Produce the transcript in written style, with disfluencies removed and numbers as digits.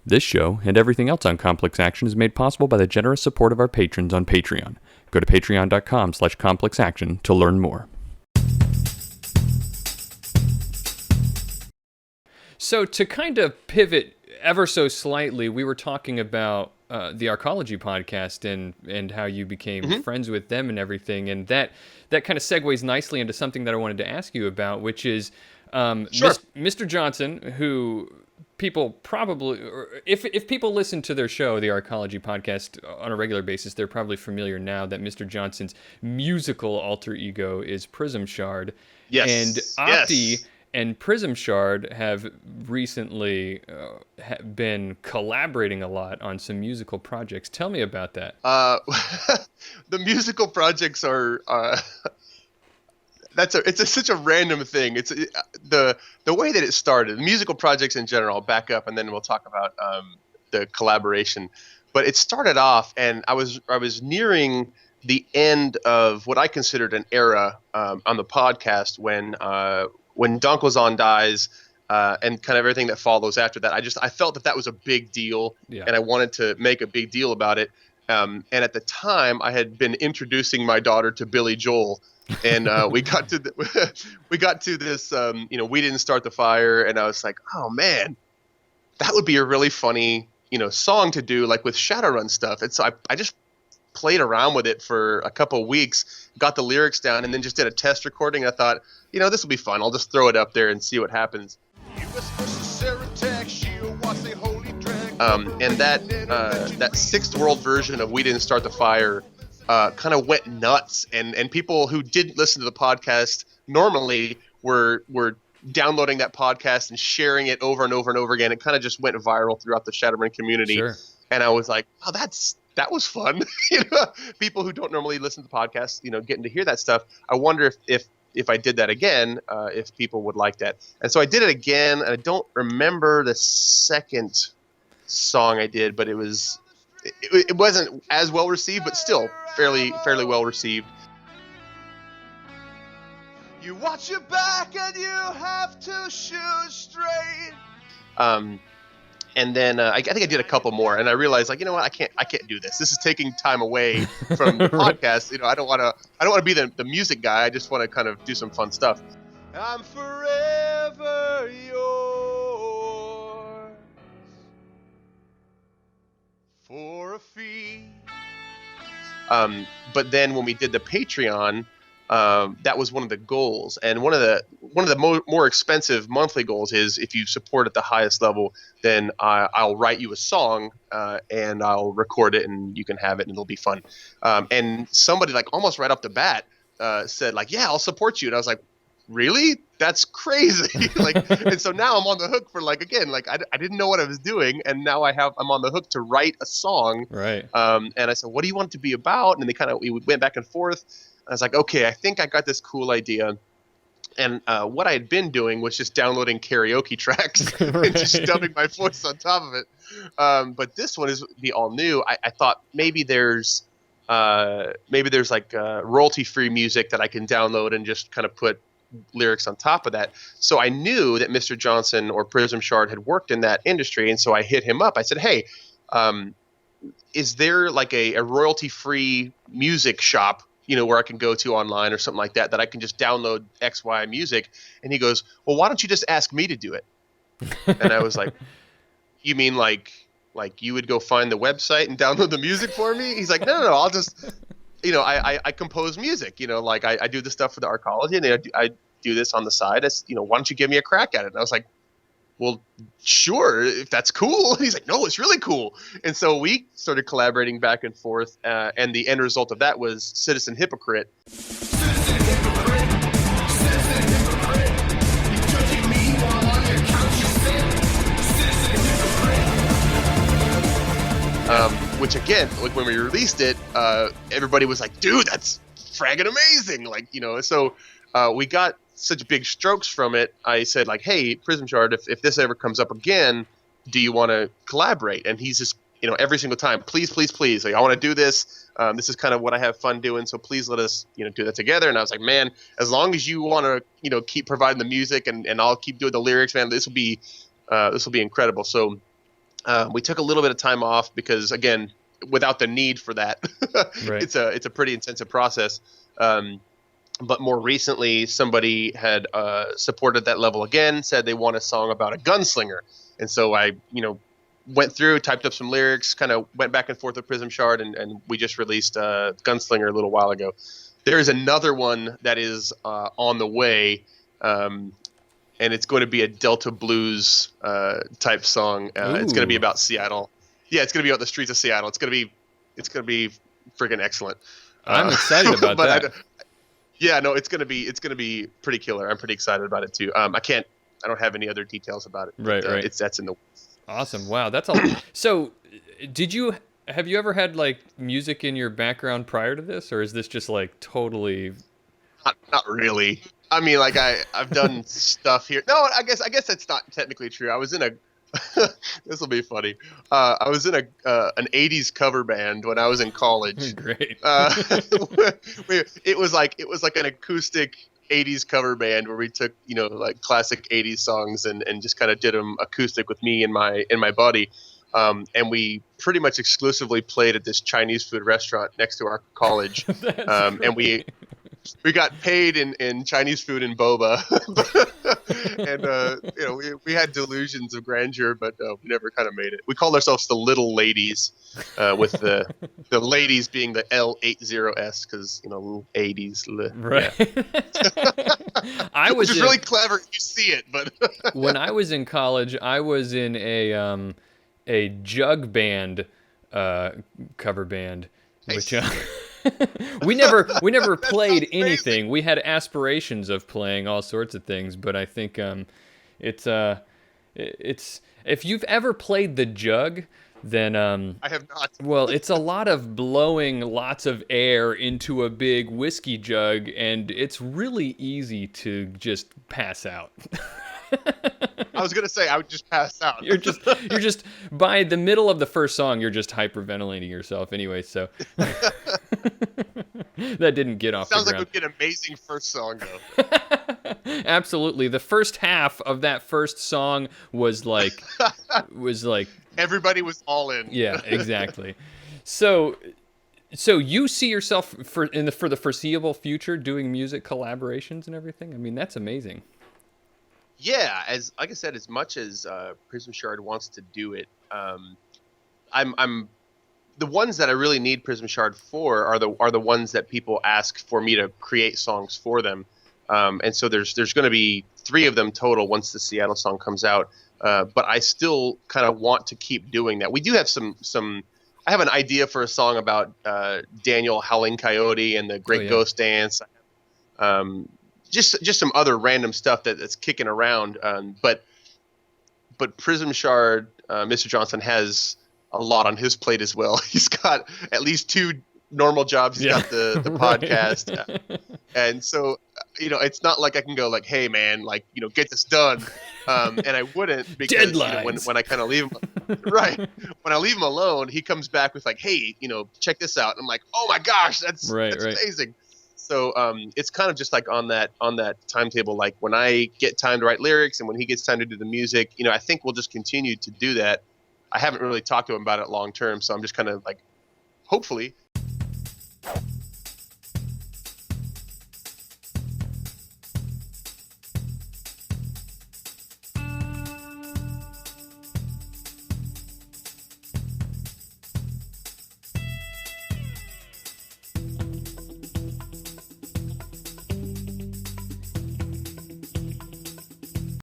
This show and everything else on Complex Action is made possible by the generous support of our patrons on Patreon. Go to patreon.com/complexaction to learn more. So to kind of pivot ever so slightly, we were talking about the Arcology Podcast and how you became friends with them and everything, and that kind of segues nicely into something that I wanted to ask you about, which is Mr. Johnson, who people probably, or if people listen to their show, the Arcology Podcast, on a regular basis, they're probably familiar now that Mr. Johnson's musical alter ego is Prism Shard. Yes. And Opti and Prism Shard have recently been collaborating a lot on some musical projects. Tell me about that. The musical projects are such a random thing. It's the way that it started. The musical projects in general. I'll back up and then we'll talk about the collaboration. But it started off, and I was nearing the end of what I considered an era on the podcast when Donkelzon dies, and kind of everything that follows after that. I felt that was a big deal, and I wanted to make a big deal about it. And at the time, I had been introducing my daughter to Billy Joel, and we got to this. We didn't start the fire, and I was like, oh man, that would be a really funny song to do, like with Shadowrun stuff. And so I just played around with it for a couple of weeks, got the lyrics down, and then just did a test recording. I thought, this will be fun. I'll just throw it up there and see what happens. And that Sixth World version of We Didn't Start the Fire kind of went nuts, and people who didn't listen to the podcast normally were downloading that podcast and sharing it over and over and over again. It kind of just went viral throughout the Shadowrun community. Sure. And I was like, oh, that was fun. People who don't normally listen to podcasts, getting to hear that stuff. I wonder if I did that again, if people would like that. And so I did it again, and I don't remember the second song I did, but it wasn't as well received, but still fairly well received. You watch your back and you have to shoot straight. And then I think I did a couple more, and I realized, like, what, I can't do this. This is taking time away from the podcast. I don't want to be the music guy. I just want to kind of do some fun stuff. I'm forever yours for a fee. But then when we did the Patreon, that was one of the goals, and one of the more expensive monthly goals is, if you support at the highest level, then I'll write you a song and I'll record it, and you can have it, and it'll be fun. And somebody, like, almost right off the bat said, like, yeah, I'll support you, and I was like, really? That's crazy. And so now I'm on the hook for, like, again, like, I didn't know what I was doing, and now I'm on the hook to write a song. Right. And I said, what do you want it to be about? And we went back and forth. I was like, okay, I think I got this cool idea. And what I had been doing was just downloading karaoke tracks and just dubbing my voice on top of it. But this one is the all new. I thought maybe there's like royalty-free music that I can download and just kind of put lyrics on top of that. So I knew that Mr. Johnson or Prism Shard had worked in that industry, and so I hit him up. I said, hey, is there like a royalty-free music shop, where I can go to online or something like that I can just download XY music? And he goes, well, why don't you just ask me to do it? And I was like, you mean like you would go find the website and download the music for me? He's like, no, I'll just, I compose music, like I do this stuff for the Arcology, and I do this on the side. Why don't you give me a crack at it? And I was like, well, sure, if that's cool. And he's like, no, it's really cool. And so we started collaborating back and forth, and the end result of that was Citizen Hypocrite. Citizen Hypocrite, Citizen Hypocrite, you're judging me while on your couch you sit. Citizen Hypocrite. Which again, like when we released it, everybody was like, dude, that's fragging amazing. Like, so we got such big strokes from it. I said, like, hey, Prism Shard, if this ever comes up again, do you want to collaborate? And he's just, every single time, please, like, I want to do this. This is kind of what I have fun doing, so please let us, do that together. And I was like, man, as long as you want to, keep providing the music and I'll keep doing the lyrics, man, this will be incredible. So We took a little bit of time off because, again, without the need for that, Right. it's a pretty intensive process. But more recently, somebody had supported that level again, said they want a song about a gunslinger. And so I, went through, typed up some lyrics, kind of went back and forth with Prism Shard, and we just released Gunslinger a little while ago. There is another one that is on the way, and it's going to be a Delta Blues type song. It's going to be about Seattle. Yeah, it's going to be about the streets of Seattle. It's going to be freaking excellent. I'm excited about that. Yeah, no, it's gonna be pretty killer. I'm pretty excited about it too. I don't have any other details about it. Right. That's in the. Awesome. Wow, that's all. So, have you ever had like music in your background prior to this, or is this just like totally? Not really. I mean, like I've done stuff here. No, I guess that's not technically true. I was in a. This will be funny. I was in an '80s cover band when I was in college. Great. It was like an acoustic '80s cover band where we took like classic '80s songs and just kind of did them acoustic with me and my buddy. And we pretty much exclusively played at this Chinese food restaurant next to our college. And we got paid in Chinese food and boba. And we had delusions of grandeur, but we never kind of made it. We called ourselves the Little Ladies, with the ladies being the L80S because little 80s. Right. Yeah. I was which is really clever if you see it, but when I was in college, I was in a jug band cover band, which we never played anything. We had aspirations of playing all sorts of things, but I think it's if you've ever played the jug, then I have not. Well, it's a lot of blowing lots of air into a big whiskey jug, and it's really easy to just pass out. I was gonna say I would just pass out. You're just by the middle of the first song, you're just hyperventilating yourself anyway. So that didn't get off. Sounds the like ground. would be an amazing first song though. Absolutely, the first half of that first song was like everybody was all in. Yeah, exactly. So you see yourself for the foreseeable future doing music collaborations and everything? I mean, that's amazing. Yeah, like I said, as much as Prism Shard wants to do it, I'm the ones that I really need Prism Shard for are the ones that people ask for me to create songs for them, and so there's going to be 3 of them total once the Seattle song comes out. But I still kind of want to keep doing that. We do have some. I have an idea for a song about Daniel Howling Coyote and the Great Ghost Dance. Just some other random stuff that's kicking around. But Prism Shard, Mr. Johnson has a lot on his plate as well. He's got at least 2 normal jobs. He's got the podcast, and so it's not like I can go like, hey man, like get this done. And I wouldn't because when I kind of leave him right when I leave him alone, he comes back with like, hey, check this out. And I'm like, oh my gosh, that's amazing. So it's kind of just like on that timetable. Like when I get time to write lyrics and when he gets time to do the music, I think we'll just continue to do that. I haven't really talked to him about it long term, so I'm just kind of like, hopefully